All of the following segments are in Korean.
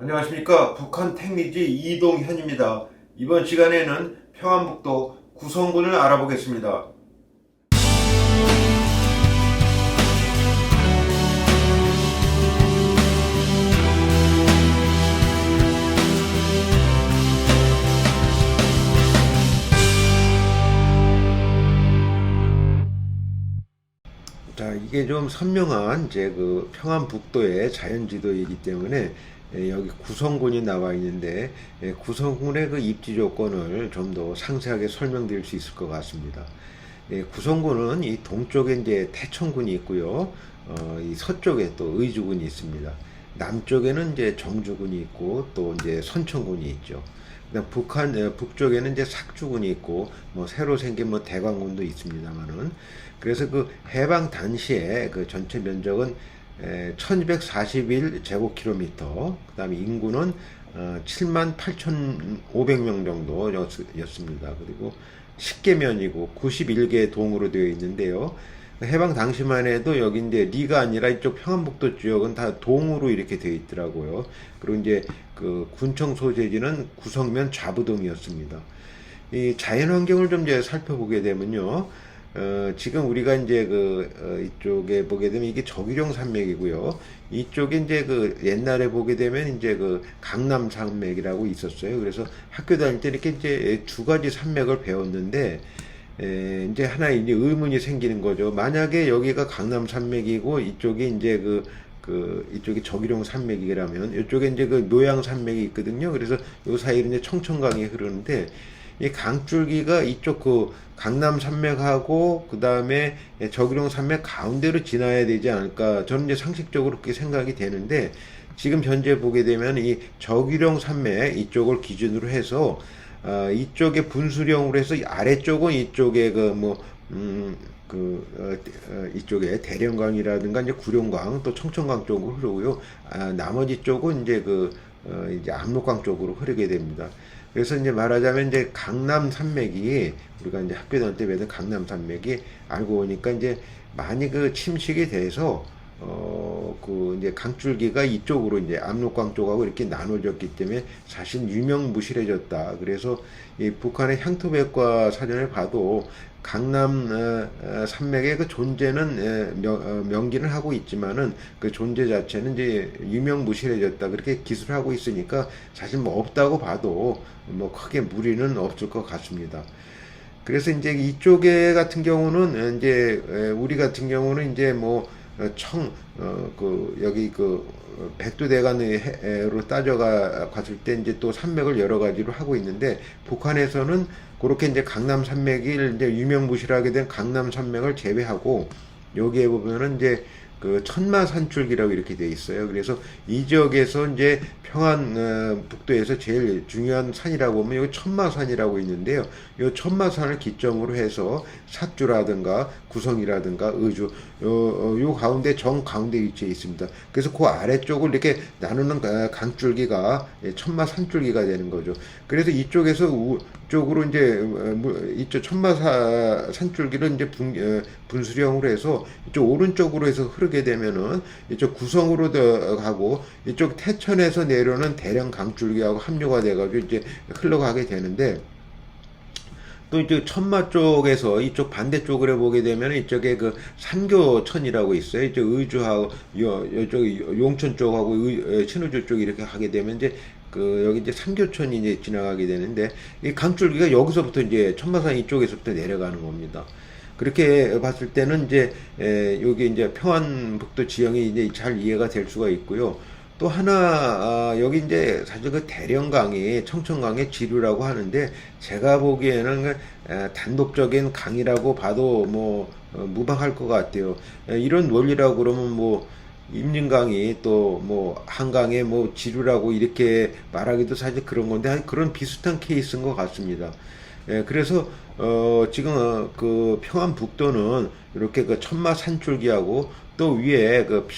안녕하십니까. 북한 택리지 이동현입니다. 이번 시간에는 평안북도 구성군을 알아보겠습니다. 자, 이게 좀 선명한 이제 그 평안북도의 자연지도이기 때문에 여기 구성군이 나와 있는데 구성군의 그 입지 조건을 좀 더 상세하게 설명드릴 수 있을 것 같습니다. 구성군은 이 동쪽에 이제 태천군이 있고요. 이 서쪽에 또 의주군이 있습니다. 남쪽에는 이제 정주군이 있고 또 이제 선천군이 있죠. 그다음 북쪽에는 이제 삭주군이 있고 뭐 새로 생긴 뭐 대관군도 있습니다만은 그래서 그 해방 당시에 그 전체 면적은 1241제곱킬로미터, 그다음에 인구는 78,500명 정도였습니다. 그리고 10개면이고 91개 동으로 되어 있는데요. 해방 당시만 해도 여기 이제 리가 아니라 이쪽 평안북도 지역은 다 동으로 이렇게 되어 있더라고요. 그리고 이제 그 군청 소재지는 구성면 좌부동이었습니다. 이 자연 환경을 좀 이제 살펴보게 되면요. 지금 우리가 이제 이쪽에 보게 되면 이게 저기령 산맥이고요. 이쪽에 이제 그 옛날에 보게 되면 이제 그 강남 산맥이라고 있었어요. 그래서 학교 다닐 때 이렇게 이제 두 가지 산맥을 배웠는데, 이제 하나 이제 의문이 생기는 거죠. 만약에 여기가 강남 산맥이고 이쪽이 이제 이쪽이 저기령 산맥이라면 이쪽에 이제 그 노양 산맥이 있거든요. 그래서 요 사이로 이제 청천강이 흐르는데 이 강줄기가 이쪽 그 강남 산맥하고 그 다음에 저기령 산맥 가운데로 지나야 되지 않을까 저는 이제 상식적으로 그렇게 생각이 되는데 지금 현재 보게 되면 이 저기령 산맥 이쪽을 기준으로 해서 이쪽에 분수령으로 해서 아래쪽은 이쪽에 이쪽에 대령강이라든가 이제 구룡강 또 청천강 쪽으로 흐르고요. 나머지 쪽은 이제 이제 압록강 쪽으로 흐르게 됩니다. 그래서 이제 말하자면 이제 강남 산맥이 우리가 이제 학교 다닐 때 배운 강남 산맥이 알고 보니까 이제 많이 그 침식이 돼서 이제 강줄기가 이쪽으로 이제 압록강 쪽하고 이렇게 나눠졌기 때문에 사실 유명무실해졌다. 그래서 이 북한의 향토백과 사전을 봐도 강남 산맥의 그 존재는 명기는 하고 있지만은 그 존재 자체는 이제 유명무실해졌다. 그렇게 기술을 하고 있으니까 사실 뭐 없다고 봐도 뭐 크게 무리는 없을 것 같습니다. 그래서 이제 이쪽에 같은 경우는 이제 우리 같은 경우는 이제 뭐 여기 백두대간으로 갔을 때 이제 또 산맥을 여러 가지로 하고 있는데 북한에서는 그렇게 이제 강남 산맥이 이제 유명무실하게 된 강남 산맥을 제외하고 여기에 보면은 이제 그 천마산줄기라고 이렇게 돼 있어요. 그래서 이 지역에서 이제 평안북도에서 제일 중요한 산이라고 하면 여기 천마산이라고 있는데요. 이 천마산을 기점으로 해서 삭주라든가 구성이라든가 의주 요 가운데 정 가운데 위치해 있습니다. 그래서 그 아래쪽을 이렇게 나누는 강줄기가 천마산줄기가 되는 거죠. 그래서 이쪽에서 쪽으로 이제 이쪽 천마산줄기를 이제 분수령으로 해서 이쪽 오른쪽으로 해서 흐르게 되면은 이쪽 구성으로 가고 이쪽 태천에서 내려오는 대령 강줄기하고 합류가 돼가지고 이제 흘러가게 되는데 또 이제 천마 쪽에서 이쪽 반대쪽으로 보게 되면 이쪽에 그 산교천이라고 있어요. 이쪽 의주하고 이쪽 용천 쪽하고 신의주 쪽 이렇게 하게 되면 이제 여기 이제 산교천이 이제 지나가게 되는데 이 강줄기가 여기서부터 이제 천마산 이쪽에서부터 내려가는 겁니다. 그렇게 봤을 때는 이제 여기 이제 평안북도 지형이 이제 잘 이해가 될 수가 있고요. 또 하나 여기 이제 사실 그 대령강이 청천강의 지류라고 하는데 제가 보기에는 단독적인 강이라고 봐도 뭐 무방할 것 같아요. 이런 원리라고 그러면 뭐 임진강이 또 뭐 한강의 뭐 지류라고 이렇게 말하기도 사실 그런 건데 그런 비슷한 케이스인 것 같습니다. 그래서 지금 그 평안북도는 이렇게 그 천마 산줄기하고 또 위에 그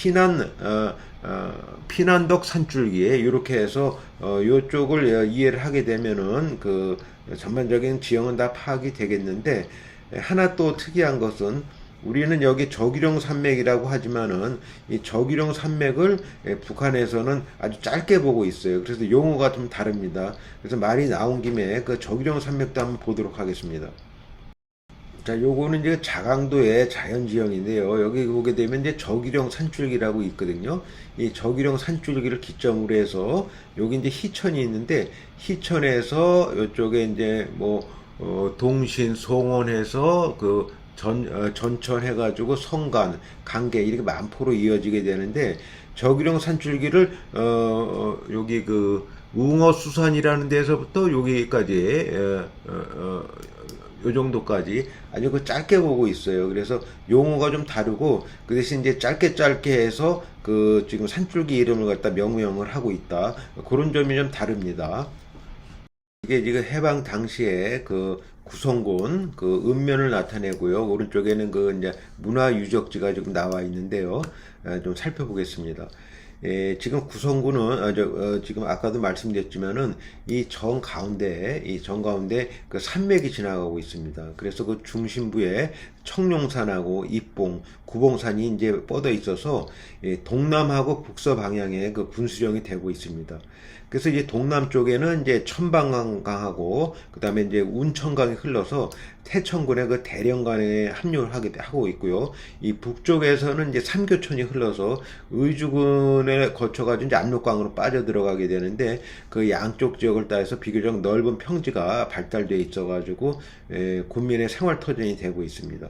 피난덕 산줄기에 이렇게 해서 요쪽을 이해를 하게 되면은 그 전반적인 지형은 다 파악이 되겠는데 하나 또 특이한 것은 우리는 여기 저기령 산맥이라고 하지만은 이 저기령 산맥을 북한에서는 아주 짧게 보고 있어요. 그래서 용어가 좀 다릅니다. 그래서 말이 나온 김에 그 저기령 산맥도 한번 보도록 하겠습니다. 자, 요거는 이제 자강도의 자연지형인데요. 여기 보게 되면 이제 저기령 산줄기라고 있거든요. 이 저기령 산줄기를 기점으로 해서 여기 이제 희천이 있는데 희천에서 이쪽에 이제 뭐 동신, 송원해서 그 전천 해가지고 성간, 강계 이렇게 만포로 이어지게 되는데 저기령 산줄기를 여기 그 웅어수산이라는 데서부터 여기까지 요 정도까지 아주 그 짧게 보고 있어요. 그래서 용어가 좀 다르고 그 대신 이제 짧게 해서 그 지금 산줄기 이름을 갖다 명명을 하고 있다. 그런 점이 좀 다릅니다. 이게 지금 해방 당시에 그 구성군 그 읍면을 나타내고요. 오른쪽에는 그 이제 문화유적지가 지금 나와 있는데요. 좀 살펴보겠습니다. 지금 구성군은 지금 아까도 말씀드렸지만은 이 정 가운데 그 산맥이 지나가고 있습니다. 그래서 그 중심부에 청룡산하고 입봉, 구봉산이 이제 뻗어 있어서 동남하고 북서 방향에 그 분수령이 되고 있습니다. 그래서 이제 동남쪽에는 이제 천방강하고 그다음에 이제 운천강이 흘러서 태천군의 그 대령강에 합류를 하고 있고요. 이 북쪽에서는 이제 삼교천이 흘러서 의주군에 거쳐가지고 이제 압록강으로 빠져 들어가게 되는데 그 양쪽 지역을 따라서 비교적 넓은 평지가 발달되어 있어가지고 군민의 생활터전이 되고 있습니다.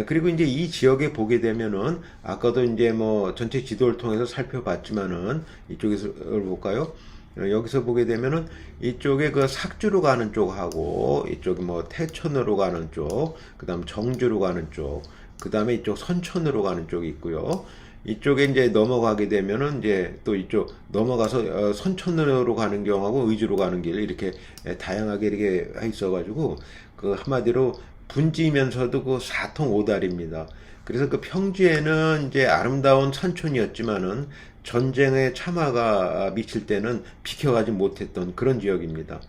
그리고 이제 이 지역에 보게 되면은 아까도 이제 뭐 전체 지도를 통해서 살펴봤지만은 이쪽에서 볼까요? 여기서 보게 되면은 이쪽에 그 삭주로 가는 쪽하고 이쪽에 뭐 태천으로 가는 쪽, 그다음 정주로 가는 쪽, 그다음에 이쪽 선천으로 가는 쪽이 있고요. 이쪽에 이제 넘어가게 되면은 이제 또 이쪽 넘어가서 선천으로 가는 경우하고 의주로 가는 길 이렇게 다양하게 이렇게 있어가지고 그 한마디로 분지면서도 그 사통오달입니다. 그래서 그 평지에는 이제 아름다운 산촌이었지만은 전쟁의 참화가 미칠 때는 비켜가지 못했던 그런 지역입니다.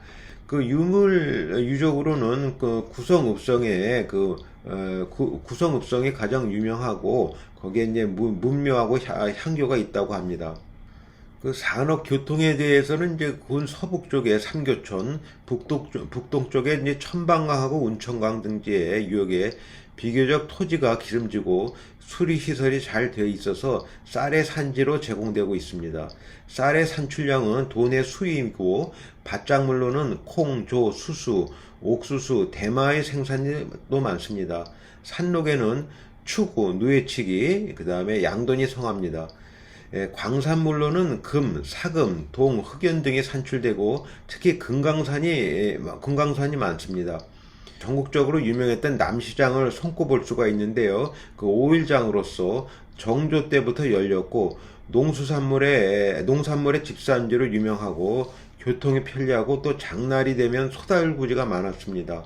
그 유적으로는 그 구성읍성의 구성읍성이 가장 유명하고 거기에 이제 문묘하고 향교가 있다고 합니다. 그 산업 교통에 대해서는 이제 군 서북 쪽에 삼교촌, 북동 쪽에 이제 천방강하고 운천강 등지의 유역에 비교적 토지가 기름지고 수리 시설이 잘 되어 있어서 쌀의 산지로 제공되고 있습니다. 쌀의 산출량은 도내 수입이고 밭작물로는 콩, 조, 수수, 옥수수, 대마의 생산도 많습니다. 산록에는 추구, 누에치기, 그 다음에 양돈이 성합니다. 광산물로는 금, 사금, 동, 흑연 등이 산출되고 특히 금강산이 많습니다. 전국적으로 유명했던 남시장을 손꼽을 수가 있는데요. 그 5일장으로서 정조 때부터 열렸고 농산물의 집산지로 유명하고 교통이 편리하고 또 장날이 되면 소달구지가 많았습니다.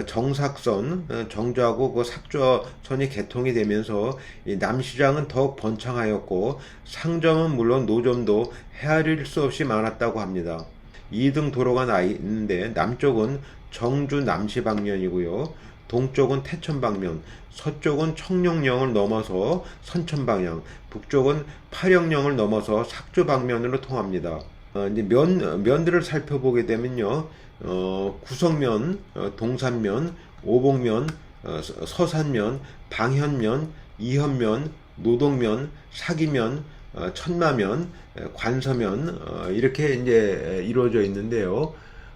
정삭선, 정조하고 그 삭조선이 개통이 되면서 이 남시장은 더욱 번창하였고 상점은 물론 노점도 헤아릴 수 없이 많았다고 합니다. 2등 도로가 나 있는데 남쪽은 정주 남시 방면이고요. 동쪽은 태천 방면, 서쪽은 청룡령을 넘어서 선천 방향, 북쪽은 파령령을 넘어서 삭주 방면으로 통합니다. 이제 면들을 살펴보게 되면요. 구성면, 동산면, 오봉면, 서산면, 방현면, 이현면, 노동면, 사기면, 천마면, 관서면 이렇게 이제 이루어져 있는데요.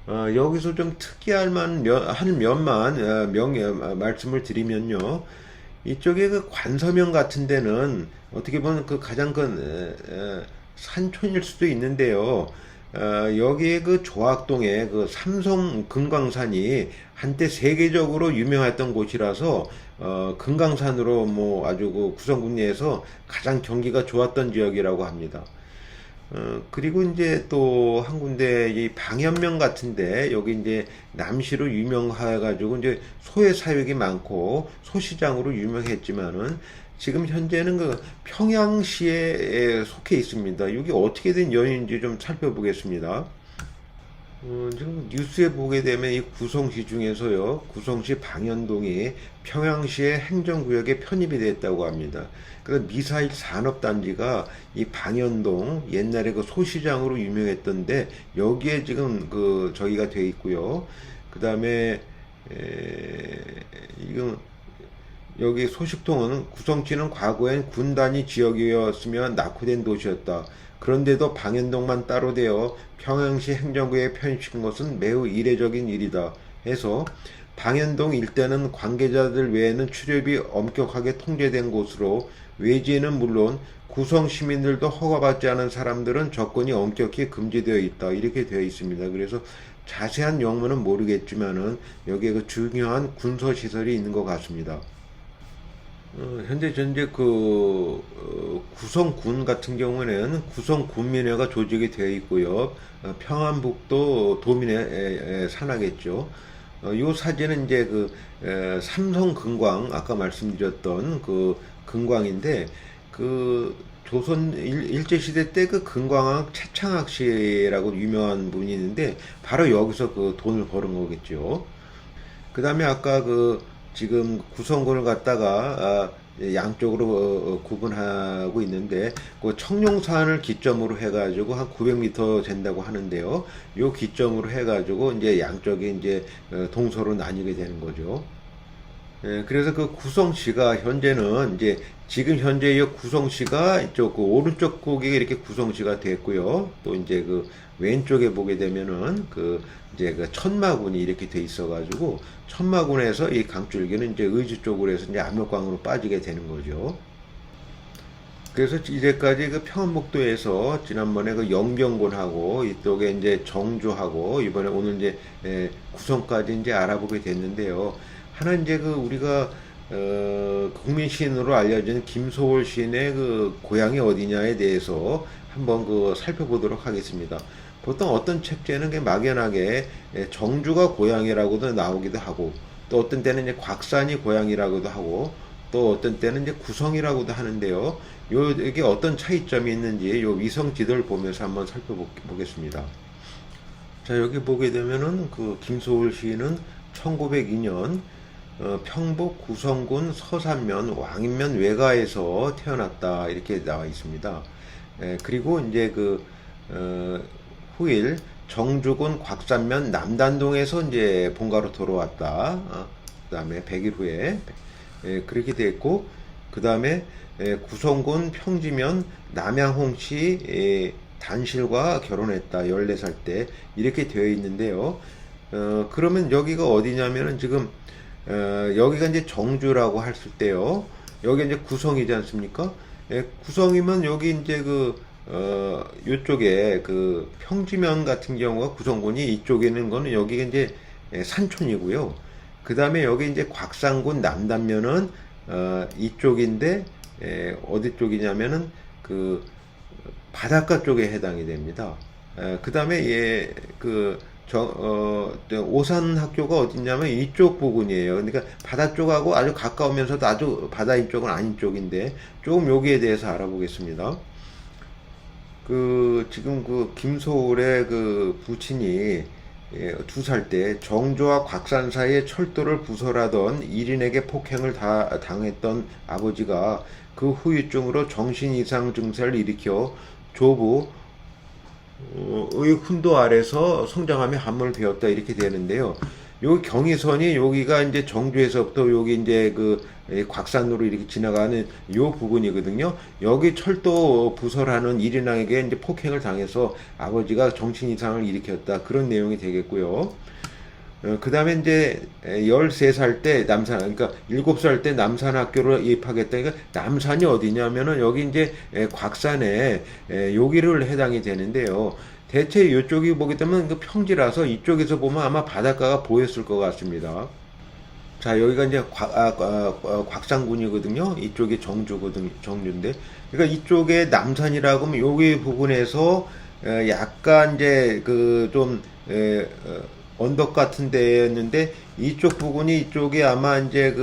여기서 좀 특이할 한 면만 말씀을 드리면요. 이쪽에 그 관서면 같은 데는 어떻게 보면 그 가장 큰 산촌일 수도 있는데요. 여기에 그 조학동에 그 삼성 금강산이 한때 세계적으로 유명했던 곳이라서 금강산으로 뭐 아주 그 구성군 내에서 가장 경기가 좋았던 지역이라고 합니다. 그리고 이제 또 한 군데 이 방현면 같은데 여기 이제 남시로 유명해가지고 이제 소의 사육이 많고 소시장으로 유명했지만은 지금 현재는 그 평양시에 속해 있습니다. 여기 어떻게 된 연인지 좀 살펴보겠습니다. 지금 뉴스에 보게 되면 이 구성시 중에서요, 구성시 방현동이 평양시의 행정구역에 편입이 됐다고 합니다. 그래서 미사일 산업단지가 이 방현동, 옛날에 그 소시장으로 유명했던데, 여기에 지금 그 저기가 돼 있고요. 그 다음에, 이건 여기 소식통은 구성지는 과거엔 군 단위 지역이었으며 낙후된 도시였다. 그런데도 방현동만 따로 되어 평양시 행정구에 편입시킨 것은 매우 이례적인 일이다. 해서 방현동 일대는 관계자들 외에는 출입이 엄격하게 통제된 곳으로 외지에는 물론 구성 시민들도 허가받지 않은 사람들은 접근이 엄격히 금지되어 있다. 이렇게 되어 있습니다. 그래서 자세한 영문은 모르겠지만은 여기에 그 중요한 군서 시설이 있는 것 같습니다. 현재 구성군 같은 경우에는 구성군민회가 조직이 되어 있고요. 평안북도 도민회 산하겠죠. 요 사진은 이제 삼성금광 아까 말씀드렸던 그 금광인데 그 조선 일제시대 때 그 금광학 최창학 씨라고 유명한 분이 있는데 바로 여기서 그 돈을 버는 거겠죠. 그 다음에 아까 지금 구성군을 갖다가 양쪽으로 구분하고 있는데 그 청룡산을 기점으로 해가지고 한 900m 된다고 하는데요. 요 기점으로 해가지고 이제 양쪽이 이제 동서로 나뉘게 되는 거죠. 그래서 그 구성시가 현재는 이제 지금 현재 이 구성시가 이쪽 그 오른쪽 고기가 이렇게 구성시가 됐고요. 또 이제 그 왼쪽에 보게 되면은 이제 그 천마군이 이렇게 돼 있어가지고 천마군에서 이 강줄기는 이제 의주 쪽으로 해서 이제 압록강으로 빠지게 되는 거죠. 그래서 이제까지 그 평안북도에서 지난번에 그 영병군하고 이쪽에 이제 정주하고 이번에 오늘 이제 구성까지 이제 알아보게 됐는데요. 하나 이제 우리가 국민 시인으로 알려진 김소월 시인의 그 고향이 어디냐에 대해서 한번 살펴보도록 하겠습니다. 보통 어떤 책제는 막연하게 정주가 고향이라고도 나오기도 하고 또 어떤 때는 이제 곽산이 고향이라고도 하고 또 어떤 때는 이제 구성이라고도 하는데요. 이게 어떤 차이점이 있는지 요 위성 지도를 보면서 한번 살펴보겠습니다. 자, 여기 보게 되면은 김소월 시인은 1902년 평북 구성군 서산면 왕인면 외가에서 태어났다 이렇게 나와 있습니다. 그리고 이제 후일 정주군 곽산면 남단동에서 이제 본가로 돌아왔다. 그 다음에 100일 후에 그렇게 됐고 그 다음에 구성군 평지면 남양홍씨 단실과 결혼했다. 14살 때 이렇게 되어 있는데요. 그러면 여기가 어디냐면은 지금 여기가 이제 정주라고 했을 때요. 여기 이제 구성이지 않습니까? 구성이면 여기 이제 요쪽에 평지면 같은 경우가 구성군이 이쪽에 있는 거는 여기가 이제 산촌이고요. 그 다음에 여기 이제 곽산군 남단면은 이쪽인데 어디 쪽이냐면은 바닷가 쪽에 해당이 됩니다. 그 다음에 오산 학교가 어디냐면 이쪽 부근이에요. 그러니까 바다 쪽하고 아주 가까우면서도 아주 바다 이쪽은 아닌 쪽인데 조금 여기에 대해서 알아보겠습니다. 지금 김소울의 부친이 2살 때 정조와 곽산 사이에 철도를 부설하던 1인에게 폭행을 당했던 아버지가 그 후유증으로 정신 이상 증세를 일으켜 조부 의 훈도 아래서 성장하며 한문을 배웠다 이렇게 되는데요. 요 경의선이 여기가 이제 정주에서부터 여기 이제 곽산으로 이렇게 지나가는 요 부분이거든요. 여기 철도 부설하는 1인왕에게 이제 폭행을 당해서 아버지가 정신 이상을 일으켰다. 그런 내용이 되겠고요. 그 다음에 이제 13살 때 남산, 그러니까 7살 때 남산 학교를 입학했다. 그러니까 남산이 어디냐면은 여기 이제 곽산에 여기를 해당이 되는데요. 대체 이쪽이 보게 되면 평지라서 이쪽에서 보면 아마 바닷가가 보였을 것 같습니다. 자, 여기가 이제 곽산군이거든요. 이쪽이 정주인데. 그러니까 이쪽에 남산이라고 하면 여기 부분에서 약간 이제 언덕 같은 데였는데 이쪽 부분이 이쪽에 아마 이제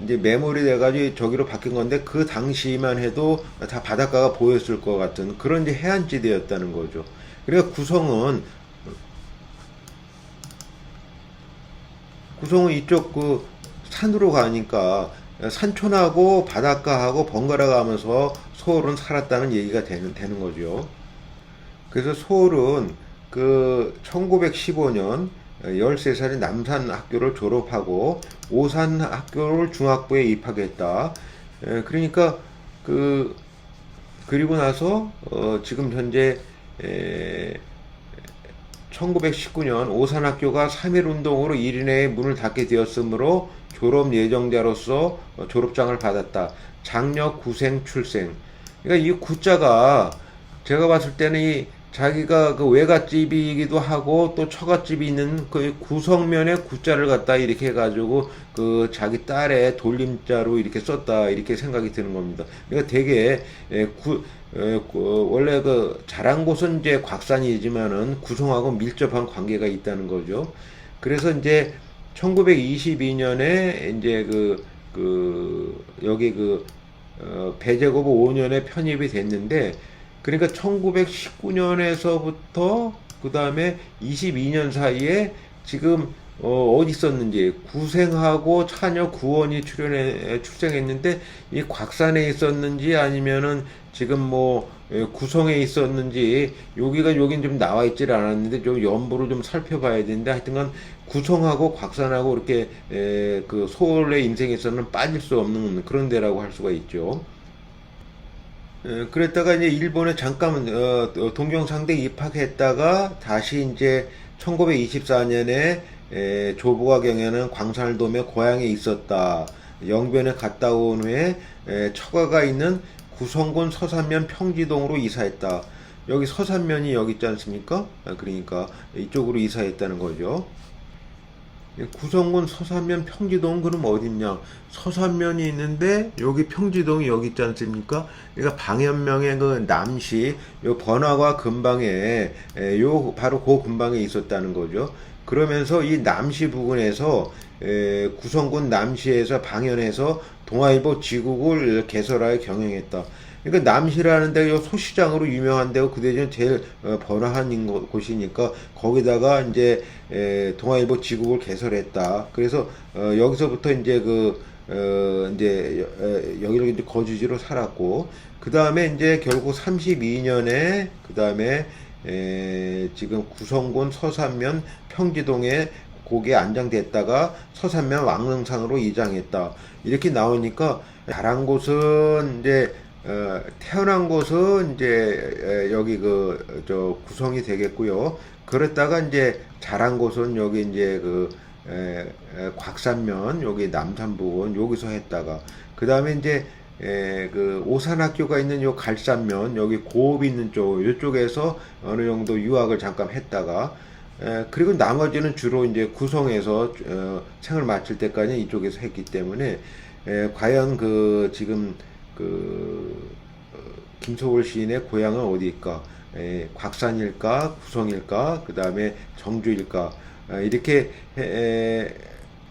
이제 매몰이 돼가지고 저기로 바뀐 건데 그 당시만 해도 다 바닷가가 보였을 것 같은 그런 이제 해안지대였다는 거죠. 그러니까 구성은 구성은 이쪽 그 산으로 가니까 산촌하고 바닷가하고 번갈아 가면서 서울은 살았다는 얘기가 되는 거죠. 그래서 서울은 그 1915년 13살에 남산 학교를 졸업하고 오산 학교를 중학부에 입학했다. 그러니까 그 그리고 나서 지금 현재 1919년 오산학교가 3.1운동으로 1인 내에 문을 닫게 되었으므로 졸업 예정자로서 졸업장을 받았다. 장려 구생 출생. 그러니까 이 구자가 제가 봤을 때는 이 자기가 그 외갓집이기도 하고 또 처갓집이 있는 그 구성면에 구자를 갖다 이렇게 해가지고 그 자기 딸의 돌림자로 이렇게 썼다 이렇게 생각이 드는 겁니다. 그러니까 되게 원래 그 자란 곳은 이제 곽산이지만은 구성하고 밀접한 관계가 있다는 거죠. 그래서 이제 1922년에 이제 여기 배제거부 5년에 편입이 됐는데 그러니까 1919년에서부터 그 다음에 22년 사이에 지금 어디 있었는지 구생하고 차녀 구원이 출생했는데 이 곽산에 있었는지 아니면은 지금 뭐 구성에 있었는지 여긴 좀 나와 있질 않았는데 좀 연부를 좀 살펴봐야 되는데 하여튼간 구성하고 곽산하고 이렇게 그 소울의 인생에서는 빠질 수 없는 그런 데라고 할 수가 있죠. 그랬다가 이제 일본에 잠깐 동경상대 입학했다가 다시 이제 1924년에 조부가 경에는 광산을도며 고향에 있었다. 영변에 갔다 온 후에 처가가 있는 구성군 서산면 평지동으로 이사했다. 여기 서산면이 여기 있지 않습니까? 그러니까 이쪽으로 이사했다는 거죠. 구성군 서산면 평지동 그럼 어딨냐? 서산면이 있는데 여기 평지동이 여기 있지 않습니까? 그러니까 방현명의 그 남시 요 번화가 근방에 요 바로 그 근방에 있었다는 거죠. 그러면서 이 남시 부근에서 구성군 남시에서 방현에서 동아일보 지국을 개설하여 경영했다. 그러니까 남시라는 데가 소시장으로 유명한 데고 그 대신 제일 번화한 곳이니까 거기다가 이제 동아일보 지국을 개설했다. 그래서 여기서부터 이제 여기를 이제 거주지로 살았고 그 다음에 이제 결국 32년에 그 다음에 지금 구성군 서산면 평지동에 거기에 안장됐다가 서산면 왕릉산으로 이장했다. 이렇게 나오니까 자란 곳은 이제 태어난 곳은 이제 여기 구성이 되겠고요. 그랬다가 이제 자란 곳은 여기 이제 곽산면 여기 남산 부근 여기서 했다가 그 다음에 이제 그 오산학교가 있는 요 갈산면 여기 고읍 있는 쪽 이쪽에서 어느 정도 유학을 잠깐 했다가 그리고 나머지는 주로 이제 구성에서 생을 마칠 때까지 이쪽에서 했기 때문에 과연 지금 김소월 시인의 고향은 어디일까? 곽산일까? 구성일까? 그 다음에 정주일까? 이렇게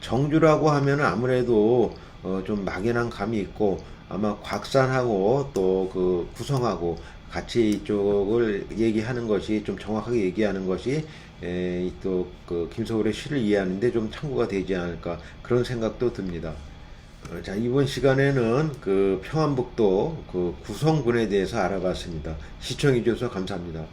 정주라고 하면 아무래도 좀 막연한 감이 있고 아마 곽산하고 또 그 구성하고 같이 이쪽을 얘기하는 것이 좀 정확하게 얘기하는 것이 또 그 김소월의 시를 이해하는데 좀 참고가 되지 않을까 그런 생각도 듭니다. 자, 이번 시간에는 그 평안북도 그 구성군에 대해서 알아봤습니다. 시청해 주셔서 감사합니다.